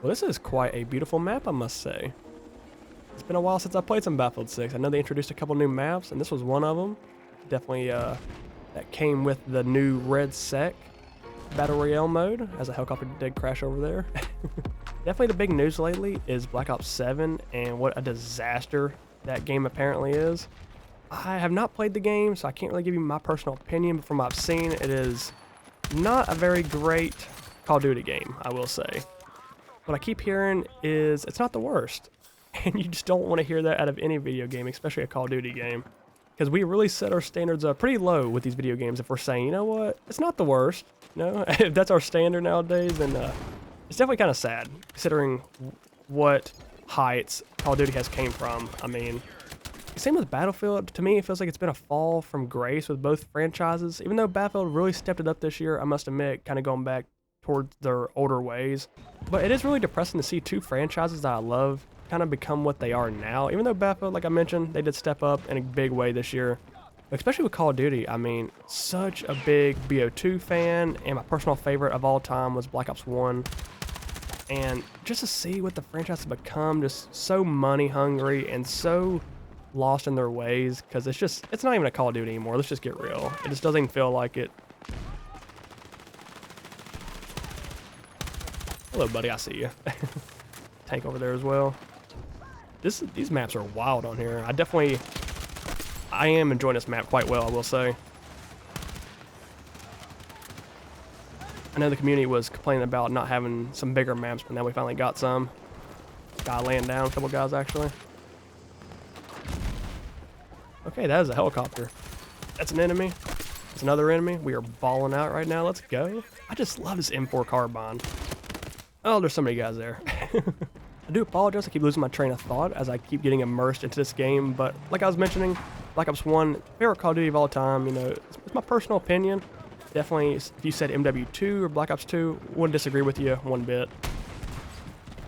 Well, this is quite a beautiful map, I must say. It's been a while since I played some Battlefield 6. I know they introduced a couple new maps, and this was one of them. Definitely that came with the new Red Sec Battle Royale mode, as a helicopter did crash over there. Definitely the big news lately is Black Ops 7 and what a disaster that game apparently is. I have not played the game, so I can't really give you my personal opinion, but from what I've seen, it is not a very great Call of Duty game, I will say. What I keep hearing is it's not the worst. And you just don't want to hear that out of any video game, especially a Call of Duty game. Because we really set our standards up pretty low with these video games if we're saying, you know what, it's not the worst. You know, if that's our standard nowadays, then it's definitely kind of sad, considering what heights Call of Duty has came from. I mean, same with Battlefield. To me, it feels like it's been a fall from grace with both franchises. Even though Battlefield really stepped it up this year, I must admit, kind of going back towards their older ways. But it is really depressing to see two franchises that I love kind of become what they are now. Even though Battlefield, like I mentioned, they did step up in a big way this year. Especially with Call of Duty, I mean, such a big BO2 fan, and my personal favorite of all time was Black Ops 1. And just to see what the franchise has become, just so money hungry and so lost in their ways, because it's not even a Call of Duty anymore. Let's just get real. It just doesn't even feel like it. Hello, buddy, I see you. Tank over there as well. These maps are wild on here. I am enjoying this map quite well, I will say. I know the community was complaining about not having some bigger maps, but now we finally got some. Guy laying down, a couple guys actually. Okay, that is a helicopter. That's an enemy. That's another enemy. We are balling out right now. Let's go. I just love this M4 carbine. Oh, there's so many guys there. I do apologize, I keep losing my train of thought as I keep getting immersed into this game, but like I was mentioning, Black Ops 1, favorite Call of Duty of all time, you know, it's my personal opinion. Definitely, if you said MW2 or Black Ops 2, wouldn't disagree with you one bit.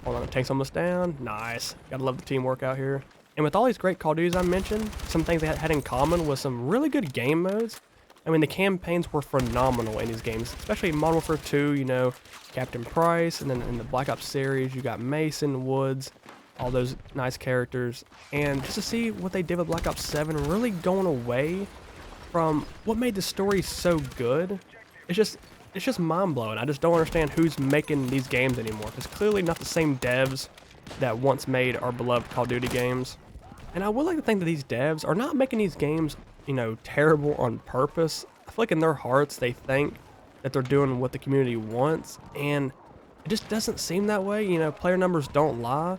Hold on, the tank's almost down. Nice. Gotta love the teamwork out here. And with all these great Call of Duties I mentioned, some things they had in common was some really good game modes. I mean, the campaigns were phenomenal in these games, especially Modern Warfare 2, you know, Captain Price, and then in the Black Ops series, you got Mason, Woods, all those nice characters. And just to see what they did with Black Ops 7, really going away from what made the story so good, it's just mind-blowing. I just don't understand who's making these games anymore, because clearly not the same devs that once made our beloved Call of Duty games. And I would like to think that these devs are not making these games, you know, terrible on purpose. I feel like in their hearts they think that they're doing what the community wants, and it just doesn't seem that way. You know, player numbers don't lie,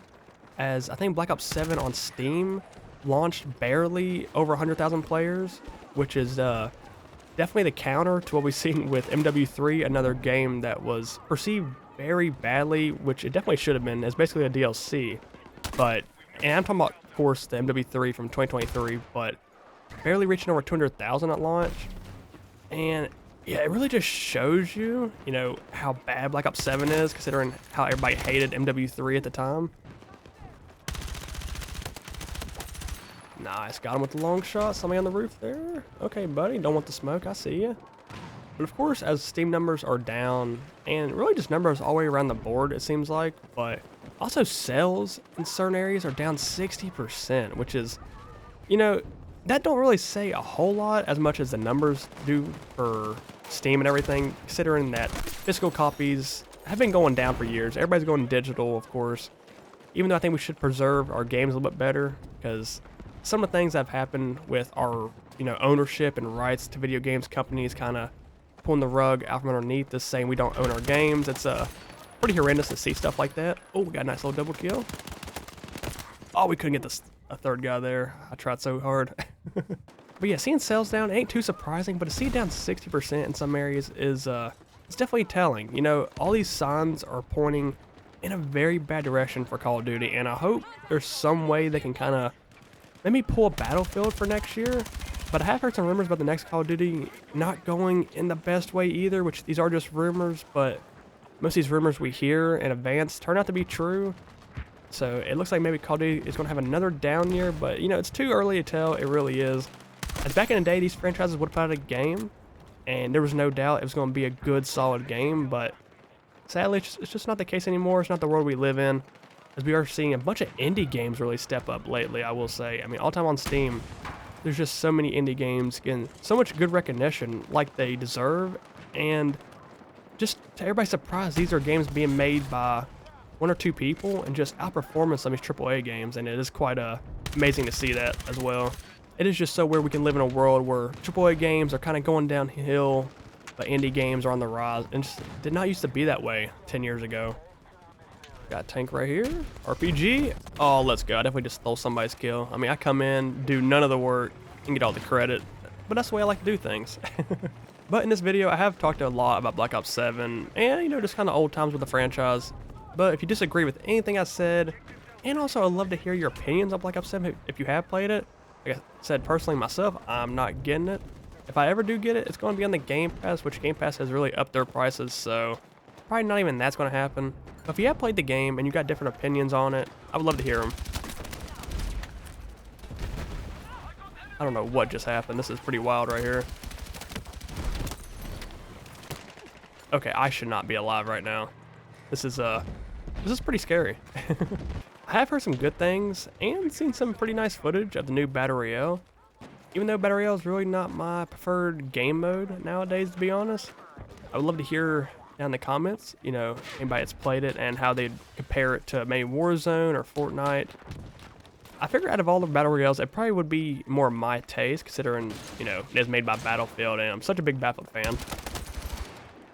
as I think Black Ops 7 on Steam launched barely over 100,000 players, which is definitely the counter to what we've seen with MW3, another game that was perceived very badly, which it definitely should have been, as basically a DLC. But, and I'm talking about, of course, the MW3 from 2023, but barely reaching over 200,000 at launch. And yeah, it really just shows you, you know, how bad Black Ops 7 is, considering how everybody hated MW3 at the time. Nice, got him with the long shot. Somebody on the roof there. Okay, buddy, don't want the smoke, I see you. But of course, as Steam numbers are down, and really just numbers all the way around the board, it seems like, but also sales in certain areas are down 60%, which is, you know, that don't really say a whole lot as much as the numbers do for Steam and everything, considering that physical copies have been going down for years. Everybody's going digital, of course, even though I think we should preserve our games a little bit better, because some of the things that have happened with our, you know, ownership and rights to video games companies kind of pulling the rug out from underneath us, saying we don't own our games. It's pretty horrendous to see stuff like that. Oh, we got a nice little double kill. Oh, we couldn't get a third guy there. I tried so hard. But yeah, seeing sales down ain't too surprising, but to see it down 60% in some areas is it's definitely telling. You know, all these signs are pointing in a very bad direction for Call of Duty, and I hope there's some way they can kind of maybe pull a Battlefield for next year. But I have heard some rumors about the next Call of Duty not going in the best way either, which these are just rumors, but most of these rumors we hear in advance turn out to be true. So it looks like maybe Call of Duty is going to have another down year, but you know, it's too early to tell. It really is. As back in the day, these franchises would put out a game, and there was no doubt it was going to be a good, solid game, but sadly, it's just not the case anymore. It's not the world we live in, as we are seeing a bunch of indie games really step up lately, I will say. I mean, all time on Steam, there's just so many indie games getting so much good recognition like they deserve, and just to everybody's surprise, these are games being made by one or two people and just outperforming some of these AAA games, and it is quite amazing to see that as well. It is just so weird we can live in a world where AAA games are kind of going downhill, but indie games are on the rise, and just did not used to be that way 10 years ago. Got a tank right here. RPG. Oh, let's go. I definitely just stole somebody's kill. I mean, I come in, do none of the work, and get all the credit, but that's the way I like to do things. But in this video, I have talked a lot about Black Ops 7, and, you know, just kind of old times with the franchise. But if you disagree with anything I said, and also I'd love to hear your opinions on Black Ops 7 if you have played it. Like I said, personally myself, I'm not getting it. If I ever do get it, it's going to be on the Game Pass, which Game Pass has really upped their prices, so probably not even that's going to happen. But if you have played the game and you got different opinions on it, I would love to hear them. I don't know what just happened. This is pretty wild right here. Okay, I should not be alive right now. This is pretty scary. I have heard some good things and seen some pretty nice footage of the new Battle Royale. Even though Battle Royale is really not my preferred game mode nowadays, to be honest. I would love to hear down in the comments, you know, anybody that's played it and how they'd compare it to maybe Warzone or Fortnite. I figure out of all the Battle Royales, it probably would be more my taste, considering, you know, it is made by Battlefield, and I'm such a big Battlefield fan.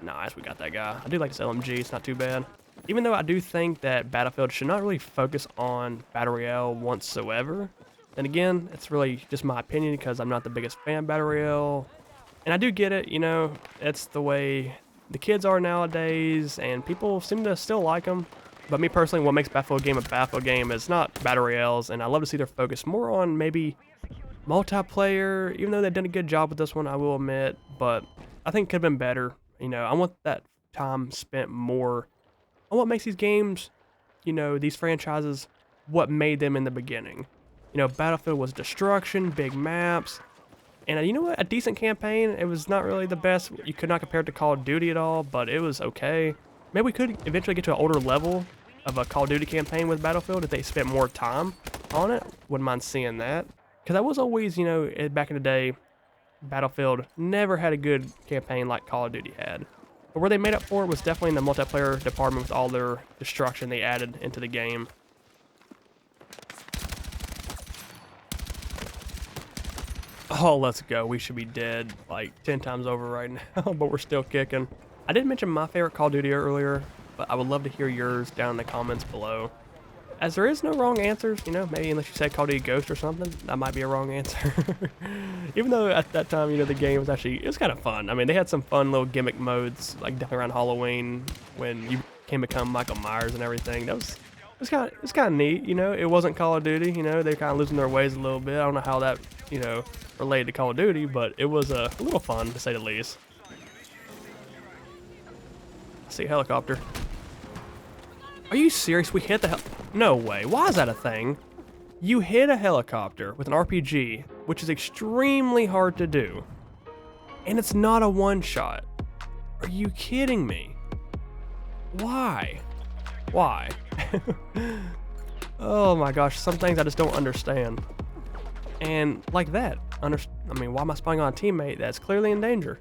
Nice, we got that guy. I do like this LMG, it's not too bad. Even though I do think that Battlefield should not really focus on Battle Royale whatsoever. And again, it's really just my opinion because I'm not the biggest fan of Battle Royale. And I do get it, you know, it's the way the kids are nowadays, and people seem to still like them. But me personally, what makes Battlefield game a Battlefield game is not Battle Royales, and I love to see their focus more on maybe multiplayer, even though they've done a good job with this one, I will admit. But I think it could have been better. You know, I want that time spent more on what makes these games, you know, these franchises, what made them in the beginning. You know, Battlefield was destruction, big maps, and you know what? A decent campaign. It was not really the best. You could not compare it to Call of Duty at all, but it was okay. Maybe we could eventually get to an older level of a Call of Duty campaign with Battlefield if they spent more time on it. Wouldn't mind seeing that. Because I was always, you know, back in the day, Battlefield never had a good campaign like Call of Duty had. But where they made up for it was definitely in the multiplayer department with all their destruction they added into the game. Oh, let's go. We should be dead like 10 times over right now, but we're still kicking. I did mention my favorite Call of Duty earlier, but I would love to hear yours down in the comments below. As there is no wrong answers, you know, maybe unless you said Call of Duty Ghost or something, that might be a wrong answer. Even though at that time, you know, the game was it was kind of fun. I mean, they had some fun little gimmick modes, like definitely around Halloween when you can become Michael Myers and everything. It was kind of neat, you know. It wasn't Call of Duty, you know. They're kind of losing their ways a little bit. I don't know how that, you know, related to Call of Duty, but it was a little fun to say the least. I see a helicopter. Are you serious? We hit the No way. Why is that a thing? You hit a helicopter with an RPG, which is extremely hard to do, and it's not a one-shot. Are you kidding me? Why? Why? Oh my gosh, some things I just don't understand. And like that, I mean, why am I spying on a teammate that's clearly in danger?